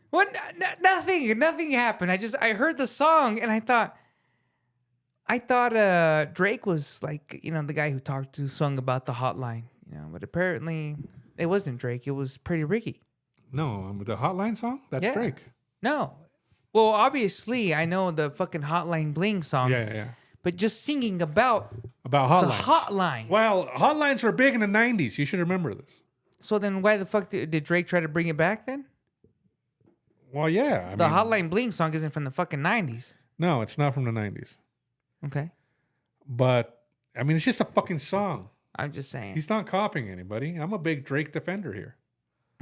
What? Nothing happened. I heard the song and I thought Drake was like, the guy who sung about the hotline, but apparently it wasn't Drake. It was Pretty Ricky. No, the Hotline song? That's Drake. No. Well, obviously I know the fucking Hotline Bling song. Yeah. But just singing about hotlines. The hotline. Well, hotlines were big in the 90s. You should remember this. So then why the fuck did Drake try to bring it back then? Well, yeah. The Hotline Bling song isn't from the fucking 90s. No, it's not from the 90s. Okay. But, I mean, it's just a fucking song. I'm just saying. He's not copying anybody. I'm a big Drake defender here.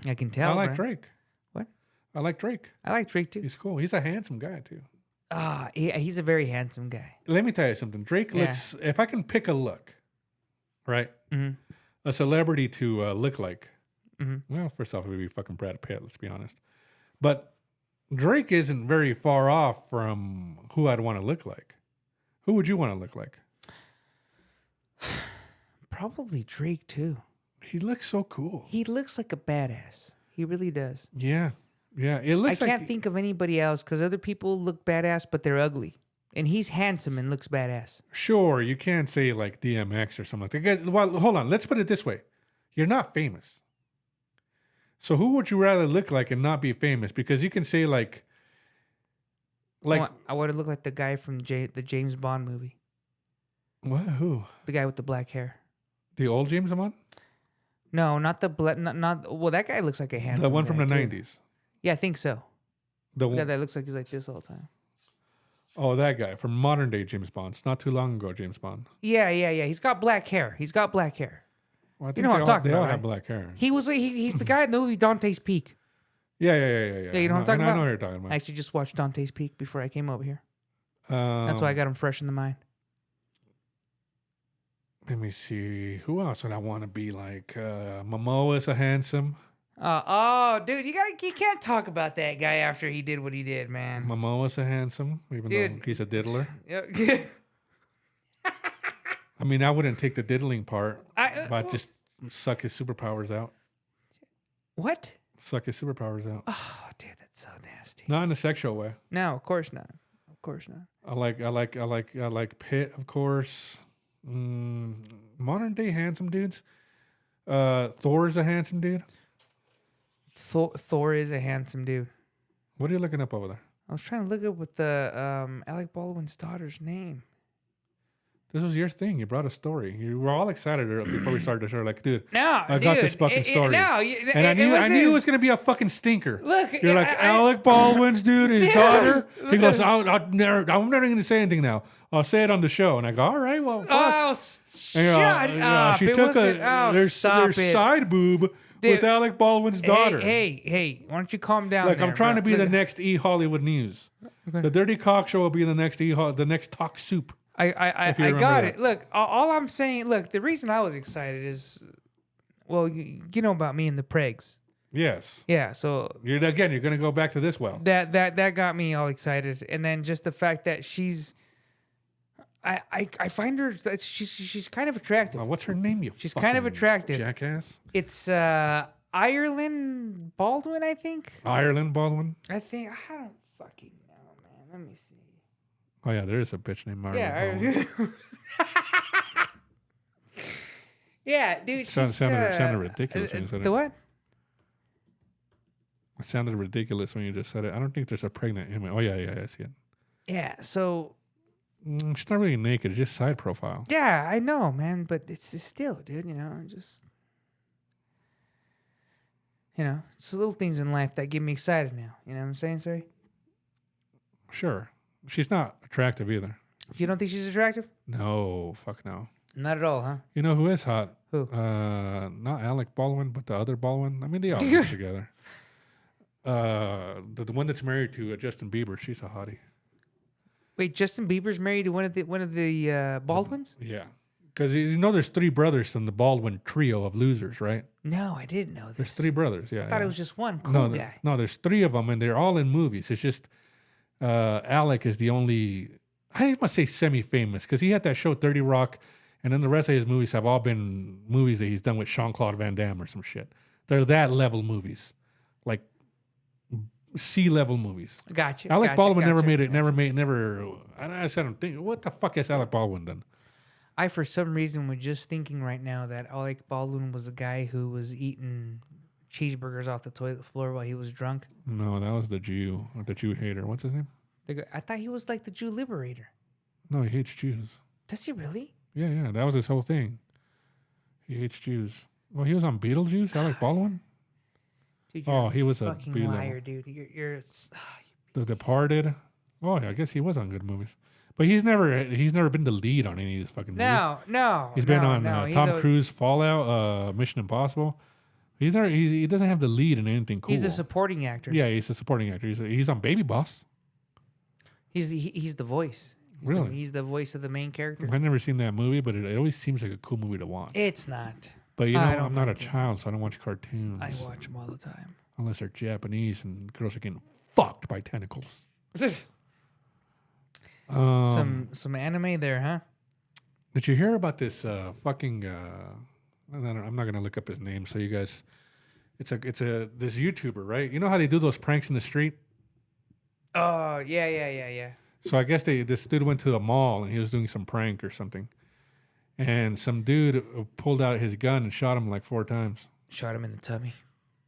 I can tell. I like Drake. What? I like Drake. I like Drake too. He's cool. He's a handsome guy too. He's a very handsome guy. Let me tell you something. Drake looks, if I can pick a look, right? Mm-hmm. A celebrity to look like. Mm-hmm. Well, first off, it would be fucking Brad Pitt, let's be honest. But Drake isn't very far off from who I'd want to look like. Who would you want to look like? Probably Drake too. He looks so cool. He looks like a badass. He really does. Yeah. Yeah. It looks I like can't think of anybody else because other people look badass, but they're ugly. And he's handsome and looks badass. Sure, you can't say like DMX or something like that. Well, hold on. Let's put it this way. You're not famous. So who would you rather look like and not be famous? Because you can say like I would have looked like the guy from the James Bond movie. what? Who? The guy with the black hair. The old James Bond? No, not the black. Not well. That guy looks like a handsome. The one from guy, the too. 90s. Yeah, I think so. The The guy one, that looks like he's like this all the time. oh, that guy from modern day James Bond. It's not too long ago, James Bond. Yeah. He's got black hair. Well, I You know what I'm talking they about, all have right? black hair. He's the guy in the movie Dante's Peak. Yeah. Yeah, you know what I'm talking I about? know what you're talking about. I actually just watched Dante's Peak before I came over here. That's Um, why I got him fresh in the mind. Let me see. Who else would I want to be like? Momoa's a handsome. Dude, you can't talk about that guy after he did what he did, man. Momoa's a handsome, even though Dude. he's a diddler. Yeah. I mean, I wouldn't take the diddling part, I- but just suck his superpowers out. What? Suck his superpowers out. Oh, dude, that's so nasty. Not in a sexual way. No, of course not. Of course not. I like Pitt, of course. Modern day handsome dudes. Thor's a handsome dude. Thor is a handsome dude. What are you looking up over there? I was trying to look up what the Alec Baldwin's daughter's name. This was your thing. You brought a story. You were all excited before we started the show. Like, dude, No, I got this fucking story. And I knew it was gonna be a fucking stinker. Look, You're like Alec Baldwin's dude, his Dude, daughter. He look goes, at- I'm never gonna say anything now. I'll say it on the show. And I go, all right, well, fuck. Oh, shut up! She It took wasn't- oh, there's stop it. side boob with Dude, Alec Baldwin's daughter. Hey! Why don't you calm down? Look, I'm there, trying bro? to be Look, the next E Hollywood News. Okay. The Dirty Cock Show will be the next the next Talk Soup. I if you got remember it. Look, all I'm saying. Look, the reason I was excited is, well, you know about me and the pregs. Yes. Yeah, so You're gonna go back to this well. that got me all excited, and then just the fact that she's, I find her that she's kind of attractive. What's her name? You She's kind of fucking attractive. jackass. It's Ireland Baldwin, I think. Ireland Baldwin. I don't fucking know, man. Let me see. Oh yeah, there is a bitch named Ireland Baldwin. Yeah, yeah, dude. Sounded ridiculous when you said the it. what? It sounded ridiculous when you just said it. I don't think there's a pregnant image. Oh yeah, I see it. Yeah. So She's not really naked. It's just side profile. yeah, I know, man, but it's still, dude. You know, just it's the little things in life that get me excited now. You know what I'm saying, sorry? Sure. She's not attractive either. You don't think she's attractive? No, fuck no. Not at all, huh? You know who is hot? Who? Not Alec Baldwin, but the other Baldwin. I mean, they all get together. The one that's married to Justin Bieber, she's a hottie. Wait, Justin Bieber's married to one of the Baldwins? Yeah. Because you know there's three brothers in the Baldwin trio of losers, right? No, I didn't know this. There's three brothers, yeah. I thought it was just one cool no, guy. No, there's three of them, and they're all in movies. It's just Alec is the only, I must say semi-famous, because he had that show 30 Rock, and then the rest of his movies have all been movies that he's done with Jean-Claude Van Damme or some shit. They're that level movies. Like C-level movies. Gotcha. Alec Baldwin never made it, gotcha. I said, I'm thinking, what the fuck has Alec Baldwin done? I, for some reason, was just thinking right now that Alec Baldwin was the guy who was eating cheeseburgers off the toilet floor while he was drunk. No, that was the Jew, or the Jew hater. What's his name? I thought he was like the Jew liberator. No, he hates Jews. Does he really? Yeah, that was his whole thing. He hates Jews. Well, he was on Beetlejuice, Alec Baldwin? Dude, He was a fucking B-level. liar, dude. You're The Departed. Oh, yeah, I guess he was on good movies. But he's never been the lead on any of these fucking movies. No. He's been on Tom Cruise, Fallout, Mission Impossible. He doesn't have the lead in anything cool. He's a supporting actor. Yeah, he's a supporting actor. He's on Baby Boss. He's the voice. Really? He's the voice of the main character. I've never seen that movie, but it always seems like a cool movie to watch. It's not. But you know, I don't I'm not a like it. child, so I don't watch cartoons. I watch them all the time. Unless they're Japanese and girls are getting fucked by tentacles. Some anime there, huh? Did you hear about this fucking? I'm not gonna look up his name. So you guys, it's this YouTuber, right? You know how they do those pranks in the street? Oh yeah. So I guess this dude went to a mall and he was doing some prank or something, and some dude pulled out his gun and shot him like 4 times. Shot him in the tummy.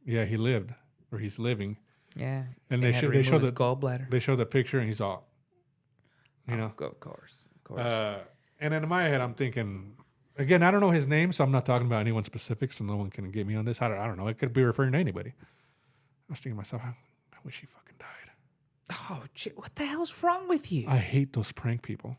Yeah, he lived, or he's living. Yeah, and they show the gallbladder. They show the picture and he's all, of course. And then in my head, I'm thinking, again, I don't know his name, so I'm not talking about anyone specific, so no one can get me on this. I don't know. It could be referring to anybody. I was thinking to myself, I wish he fucking died. Oh, shit. What the hell's wrong with you? I hate those prank people.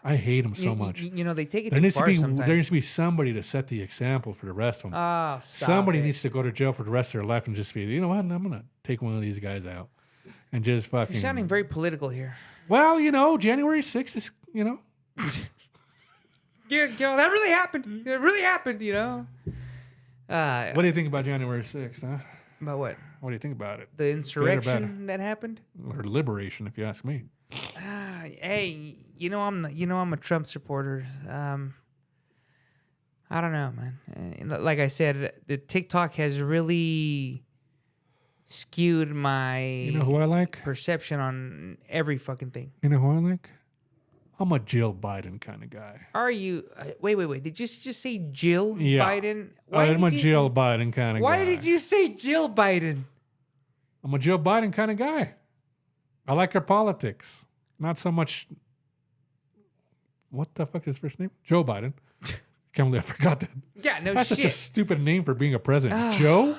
I hate them so much. They take it too far sometimes. There needs to be somebody to set the example for the rest of them. Oh, stop Somebody it. needs to go to jail for the rest of their life and just be, you know what? I'm going to take one of these guys out and just fucking. You're sounding very political here. Well, January 6th is, Yeah, that really happened. It really happened, What do you think about January 6th, huh? About what? What do you think about it? The insurrection that happened? Or liberation, if you ask me. Hey, I'm a Trump supporter. I don't know, man. Like I said, the TikTok has really skewed my who I like? Perception on every fucking thing. You know who I like? I'm a Jill Biden kind of guy. Are you? Wait. Did you just say Jill Yeah. Biden? I'm a Jill Biden kind of guy. Why did you say Jill Biden? I'm a Jill Biden kind of guy. I like her politics. Not so much. What the fuck is his first name? Joe Biden. Can't believe I forgot that. Yeah, no That's shit. such a stupid name for being a president. Joe?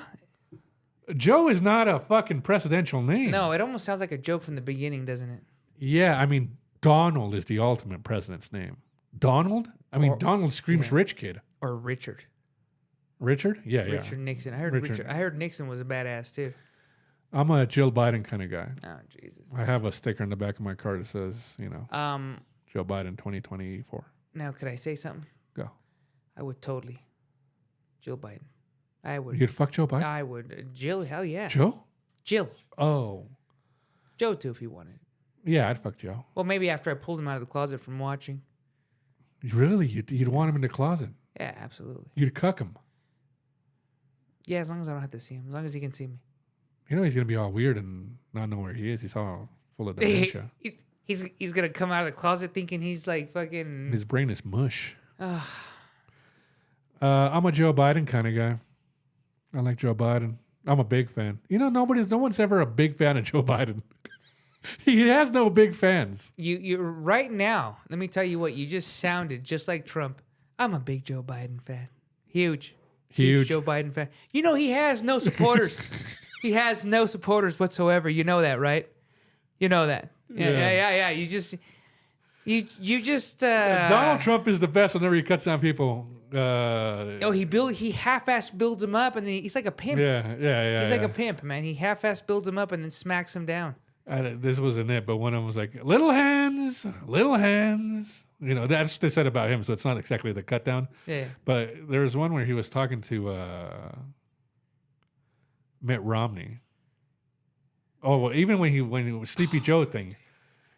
Joe is not a fucking presidential name. No, it almost sounds like a joke from the beginning, doesn't it? Yeah, I mean, Donald is the ultimate president's name. Donald? I mean, Donald screams rich kid. Or Richard. Richard? Yeah. Richard Nixon. I heard Nixon was a badass too. I'm a Jill Biden kind of guy. Oh, Jesus. I have a sticker on the back of my car that says, Joe Biden 2024. Now, could I say something? Go. I would totally. Jill Biden. I would. You'd fuck Joe Biden? I would. Jill, hell yeah. Joe? Jill. Oh. Joe too, if he wanted. Yeah, I'd fuck Joe. Well, maybe after I pulled him out of the closet from watching. Really? You'd want him in the closet? Yeah, absolutely. You'd cuck him? Yeah, as long as I don't have to see him. As long as he can see me. He's going to be all weird and not know where he is. He's all full of dementia. He's going to come out of the closet thinking he's like fucking... His brain is mush. I'm a Joe Biden kind of guy. I like Joe Biden. I'm a big fan. No one's ever a big fan of Joe Biden. He has no big fans. You right now, let me tell you what, you just sounded just like Trump. I'm a big Joe Biden fan. Huge Joe Biden fan. He has no supporters. He has no supporters whatsoever. You know that, right? You know that. Yeah. You just Donald Trump is the best whenever he cuts down people. He half-ass builds them up, and then he's like a pimp. Yeah. He's like a pimp, man. He half-ass builds them up and then smacks them down. This wasn't it, but one of them was like, little hands. That's what they said about him, so it's not exactly the cut down. Yeah. But there was one where he was talking to Mitt Romney. Oh, well, even when he was Sleepy Joe thing.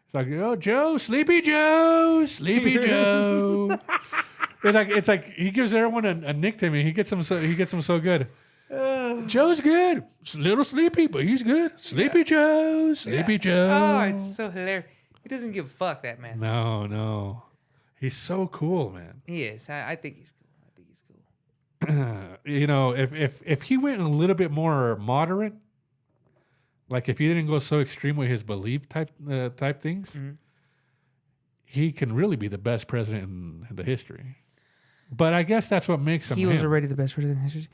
It's like, oh, Joe, Sleepy Joe. It's like he gives everyone a nickname and he gets them so good. Joe's good. It's a little sleepy, but he's good. Sleepy Joe. Joe. Oh, it's so hilarious. He doesn't give a fuck, that man. No. He's so cool, man. He is. I think he's cool. If he went a little bit more moderate, like if he didn't go so extreme with his belief type things, he can really be the best president in the history. But I guess that's what makes him. He was already the best president in history.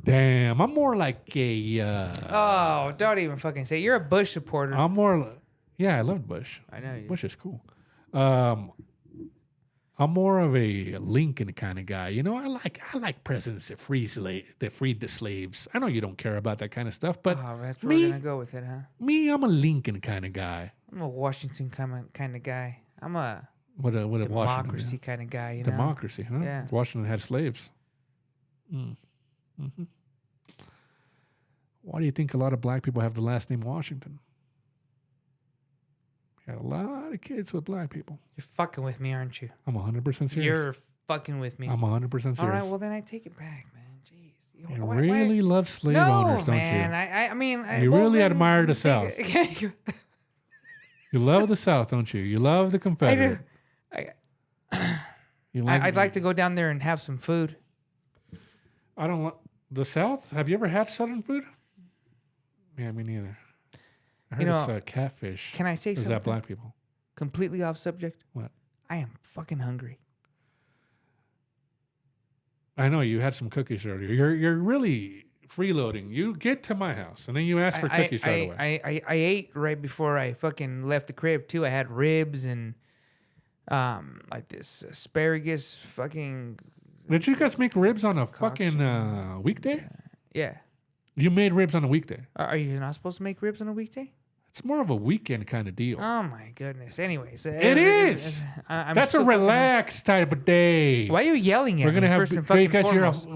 Damn, I'm more like a. Oh, don't even fucking say it. You're a Bush supporter. I'm more. Yeah, I loved Bush. I know you. Bush is cool. I'm more of a Lincoln kind of guy. I like presidents that freed the slaves. I know you don't care about that kind of stuff, but that's where we're gonna go with it, huh? Me, I'm a Lincoln kind of guy. I'm a Washington kind of guy. I'm a what a democracy kind of guy. Democracy, huh? Yeah. Washington had slaves. Mm-hmm. Why do you think a lot of black people have the last name Washington? Got a lot of kids with black people. You're fucking with me, aren't you? I'm 100% serious. You're fucking with me. I'm 100% serious. All right, well then I take it back, man. Jeez. You really love slave owners, don't man. you? I mean, you well, really then admire the South. You love the South, don't you? You love the Confederate. I'd like to go down there and have some food. I don't like the South. Have you ever had Southern food? Yeah, me neither. I heard it's catfish. Can I say something? Is that black people? Completely off subject. What? I am fucking hungry. I know you had some cookies earlier. You're really freeloading. You get to my house and then you ask for cookies right away. I ate right before I fucking left the crib too. I had ribs and like this asparagus fucking. Did you guys make ribs on a fucking weekday? Yeah. You made ribs on a weekday. Are you not supposed to make ribs on a weekday? It's more of a weekend kind of deal. Oh my goodness. Anyways, it is. That's a relaxed type of day. Why are you yelling at me?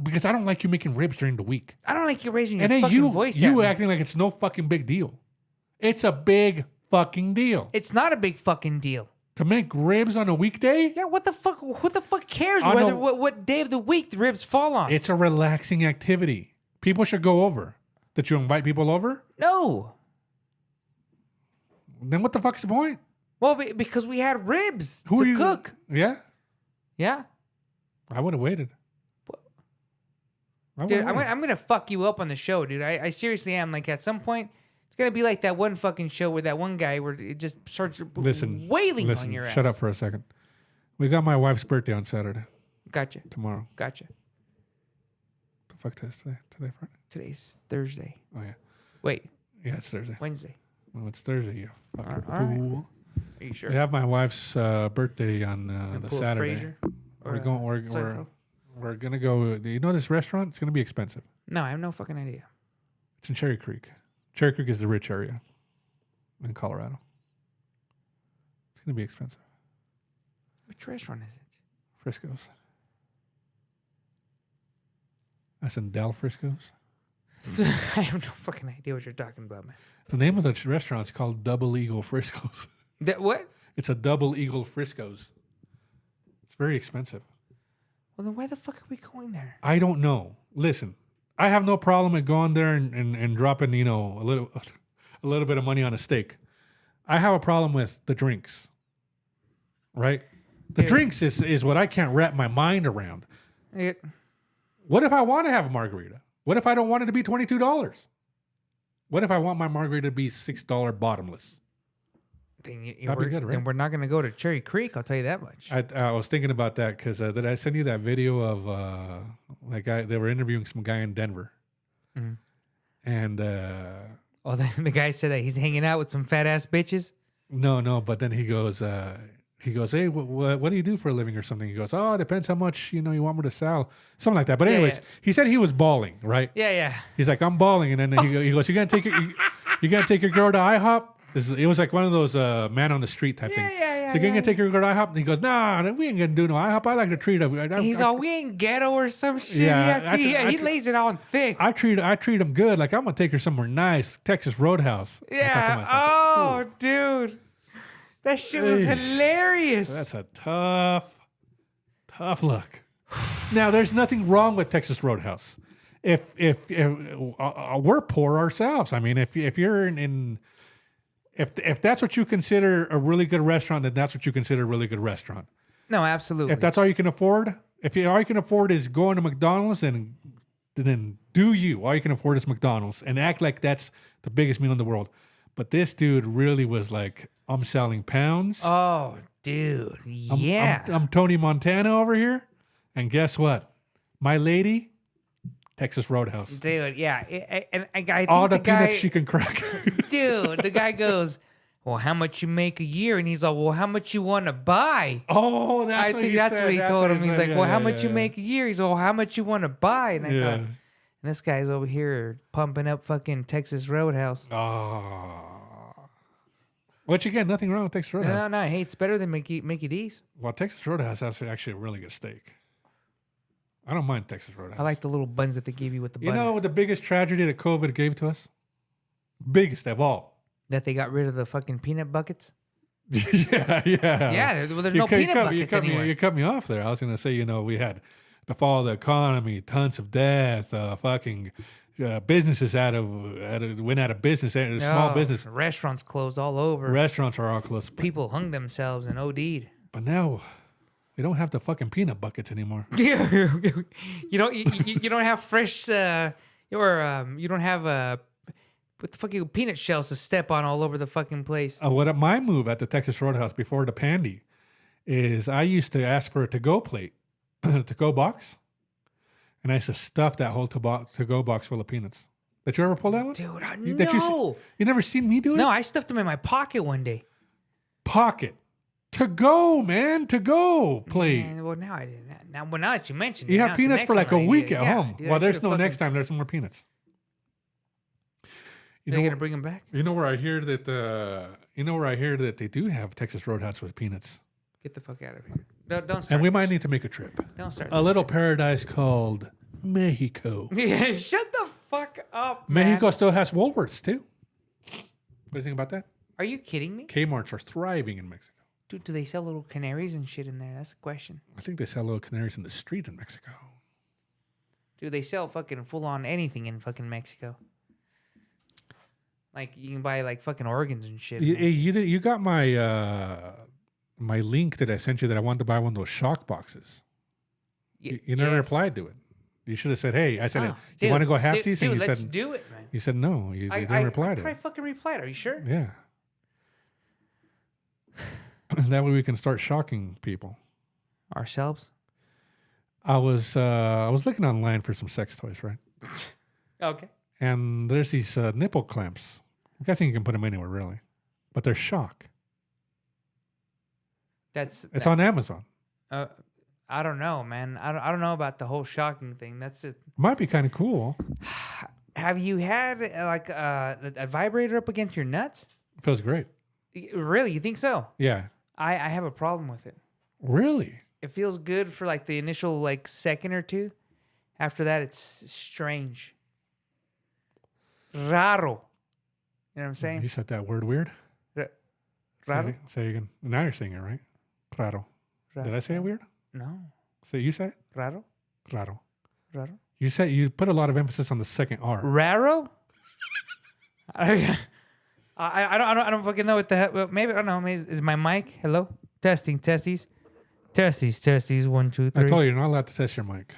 Because I don't like you making ribs during the week. I don't like you raising your fucking voice. You acting like it's no fucking big deal. It's a big fucking deal. It's not a big fucking deal. To make ribs on a weekday? Yeah, what the fuck? Who the fuck cares what day of the week the ribs fall on? It's a relaxing activity. People should go over. Did you invite people over? No. Then what the fuck's the point? Well, because we had ribs to cook. Yeah? Yeah. I would have waited. Dude, I'm going to fuck you up on the show, dude. I seriously am. Like, at some point, it's going to be like that one fucking show where that one guy where it just starts wailing on your ass. Shut up for a second. We got my wife's birthday on Saturday. Gotcha. Tomorrow. Gotcha. The fuck is today? Today, Friday? Today's Thursday. Oh, yeah. Wait. Yeah, it's Thursday. Wednesday. Well, it's Thursday, you fucking fool. Right. Are you sure? We have my wife's birthday on the Saturday. We're gonna go. You know this restaurant? It's gonna be expensive. No, I have no fucking idea. It's in Cherry Creek. Cherry Creek is the rich area in Colorado. It's gonna be expensive. Which restaurant is it? Frisco's. That's in Del Frisco's. I have no fucking idea what you're talking about, man. The name of the restaurant is called Double Eagle Frisco's. What? It's a Double Eagle Frisco's. It's very expensive. Well, then why the fuck are we going there? I don't know. Listen, I have no problem with going there and dropping, a little bit of money on a steak. I have a problem with the drinks. Right? The drinks is what I can't wrap my mind around. What if I want to have a margarita? What if I don't want it to be $22? What if I want my margarita to be $6 bottomless? That'd be good, right? Then we're not going to go to Cherry Creek, I'll tell you that much. I was thinking about that because did I send you that video of they were interviewing some guy in Denver? Mm-hmm. And the guy said that he's hanging out with some fat ass bitches? No, but then he goes, hey, what do you do for a living or something? He goes, oh, it depends how much, you want me to sell. Something like that. But anyways, he said he was balling, right? Yeah. He's like, I'm balling. And then he goes, you gonna take your girl to IHOP? It was like one of those man on the street type thing. Yeah. So you gonna take your girl to IHOP? And he goes, nah, we ain't gonna do no IHOP. I like to treat her. He's all, we ain't ghetto or some shit. Yeah, he lays it on thick. I treat him good. Like I'm gonna take her somewhere nice, Texas Roadhouse. Yeah. Oh, dude. That shit was hilarious. That's a tough look. Now, there's nothing wrong with Texas Roadhouse. If we're poor ourselves, I mean, if you're if that's what you consider a really good restaurant, then that's what you consider a really good restaurant. No, absolutely. If that's all you can afford, all you can afford is going to McDonald's, then do you. All you can afford is McDonald's and act like that's the biggest meal in the world. But this dude really was like, I'm selling pounds. Oh, dude. Yeah. I'm Tony Montana over here. And guess what? My lady, Texas Roadhouse. Dude, yeah. And I think all the peanuts she can crack. Dude, the guy goes, well, how much you make a year? And he's like, well, how much you want to buy? Oh, that's what he told him. He's like, well, how much you make a year? He's like, well, how much you want to buy? And I thought, and this guy's over here pumping up fucking Texas Roadhouse. Oh. What you get? Nothing wrong with Texas Roadhouse. No. Hey, it's better than Mickey D's. Well, Texas Roadhouse has actually a really good steak. I don't mind Texas Roadhouse. I like the little buns that they give you with the butter. You know what the biggest tragedy that COVID gave to us? Biggest of all. That they got rid of the fucking peanut buckets? Yeah. Yeah, well, there's no peanut buckets anymore. You cut me off there. I was going to say, you know, we had the fall of the economy, tons of death, fucking businesses went out of business, small business. Restaurants closed all over. Restaurants are all closed. People hung themselves and OD'd. But now they don't have the fucking peanut buckets anymore. you don't have fresh or you don't have what the fucking peanut shells to step on all over the fucking place. My move at the Texas Roadhouse before the pandy is I used to ask for a to-go plate, to-go box, and I used to stuff that whole to-go box full of peanuts. Did you ever pull that one? Dude, no. You never seen me do it? No, I stuffed them in my pocket one day. Pocket. To go, man. To go plate. Man, well, now I didn't. Now that you mentioned it. You have peanuts for like a week at home. Dude, well, there's no next time. There's more peanuts. They're gonna bring them back. You know where I hear that they do have Texas Roadhouse with peanuts. Get the fuck out of here! Don't start. And we might need to make a trip. Don't start. A little paradise called Mexico. Yeah, shut the fuck up, man. Mexico still has Woolworths too. What do you think about that? Are you kidding me? Kmart's are thriving in Mexico. Dude, do they sell little canaries and shit in there? That's the question. I think they sell little canaries in the street in Mexico. Dude, they sell fucking full on anything in fucking Mexico. Like you can buy like fucking organs and shit. You got my my link that I sent you that I wanted to buy one of those shock boxes. You never replied to it. You should have said, "Hey," I said, "You want to go half season?" Dude, you let's said, do it, man. You said no. You didn't reply to it. I fucking replied. Are you sure? Yeah. That way we can start shocking people. Ourselves. I was looking online for some sex toys, right? Okay. And there's these nipple clamps. I'm guessing you can put them anywhere, really, but they're shock. It's on Amazon. I don't know, man. I don't know about the whole shocking thing. That's it. Might be kind of cool. Have you had like a vibrator up against your nuts? Feels great. Really? You think so? Yeah. I have a problem with it. Really? It feels good for like the initial like second or two. After that, it's strange. Raro. You know what I'm saying? You said that word weird. Raro? Say it again. Now you're saying it right. Raro. Did I say it weird? No. So you say it? Raro? Raro. Raro? You put a lot of emphasis on the second R. Raro? I don't fucking know what the hell. Maybe, I don't know. Maybe, is my mic? Hello? Testing. Testies. 1, 2, 3. I told you, you're not allowed to test your mic.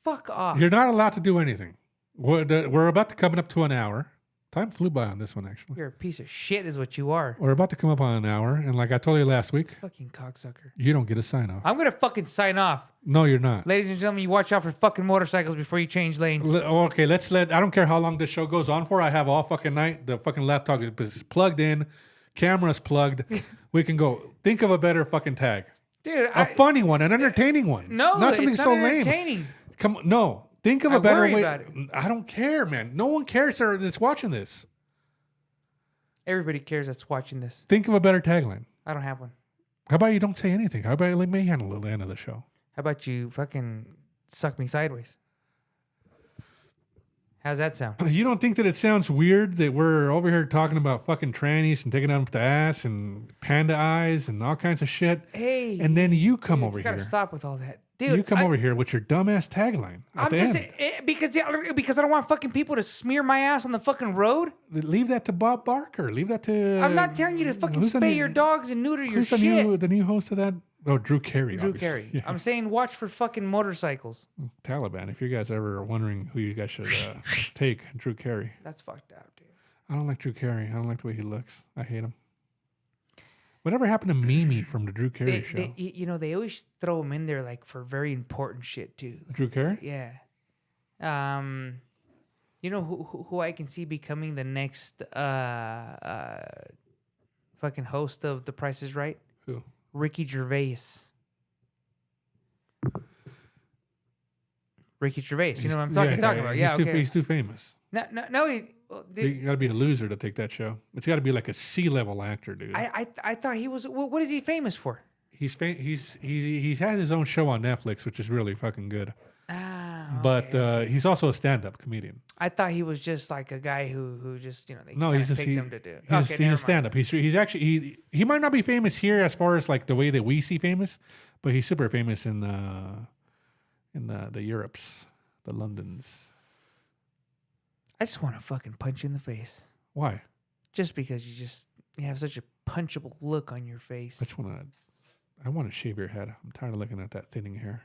Fuck off. You're not allowed to do anything. We're about to come up to an hour. Time flew by on this one, actually. You're a piece of shit is what you are. We're about to come up on an hour, and like I told you last week, fucking cocksucker. You don't get a sign off. I'm going to fucking sign off. No, you're not. Ladies and gentlemen, you watch out for fucking motorcycles before you change lanes. Okay, I don't care how long this show goes on for. I have all fucking night. The fucking laptop is plugged in. Camera's plugged. We can go. Think of a better fucking tag. Dude, a funny one, an entertaining one. No, not something it's so not lame. Entertaining. Come on, no. Think of a better way. About it. I don't care, man. No one cares that's watching this. Everybody cares that's watching this. Think of a better tagline. I don't have one. How about you don't say anything? How about you let me handle it at the end of the show? How about you fucking suck me sideways? How's that sound? You don't think that it sounds weird that we're over here talking about fucking trannies and taking them up the ass and panda eyes and all kinds of shit? Hey. And then you come over here. You gotta stop with all that. Dude, you come over here with your dumbass tagline. I'm just because I don't want fucking people to smear my ass on the fucking road. Leave that to Bob Barker. Leave that to. I'm not telling you to fucking spay your dogs and neuter your shit. Who's the new host of that? Oh, Drew Carey. Drew Carey. Yeah. I'm saying watch for fucking motorcycles. Taliban. If you guys ever are wondering who you guys should take, Drew Carey. That's fucked up, dude. I don't like Drew Carey. I don't like the way he looks. I hate him. Whatever happened to Mimi from the Drew Carey show? They always throw him in there like for very important shit too. Drew Carey? Yeah. You know who I can see becoming the next fucking host of The Price is Right? Who? Ricky Gervais. Ricky Gervais. You know what I'm talking about? Yeah, he's too famous. No, he's... Well, dude, you got to be a loser to take that show. It's got to be like a C-level actor, dude. I thought he was... What is he famous for? he has his own show on Netflix, which is really fucking good. But he's also a stand-up comedian. I thought he was just like a guy who just they he's picked him to do. He's a stand-up. He's actually he might not be famous here as far as like the way that we see famous, but he's super famous in the Europes, the Londons. I just want to fucking punch you in the face. Why? Just because you have such a punchable look on your face. I want to shave your head. I'm tired of looking at that thinning hair.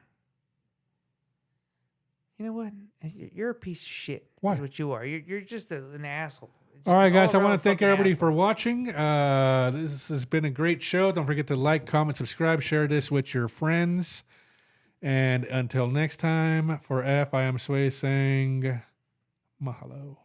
You know what? You're a piece of shit. Why? That's what you are. You're just an asshole. All right, guys. I want to thank everybody for watching. This has been a great show. Don't forget to like, comment, subscribe, share this with your friends. And until next time, for F, I am Sway saying mahalo.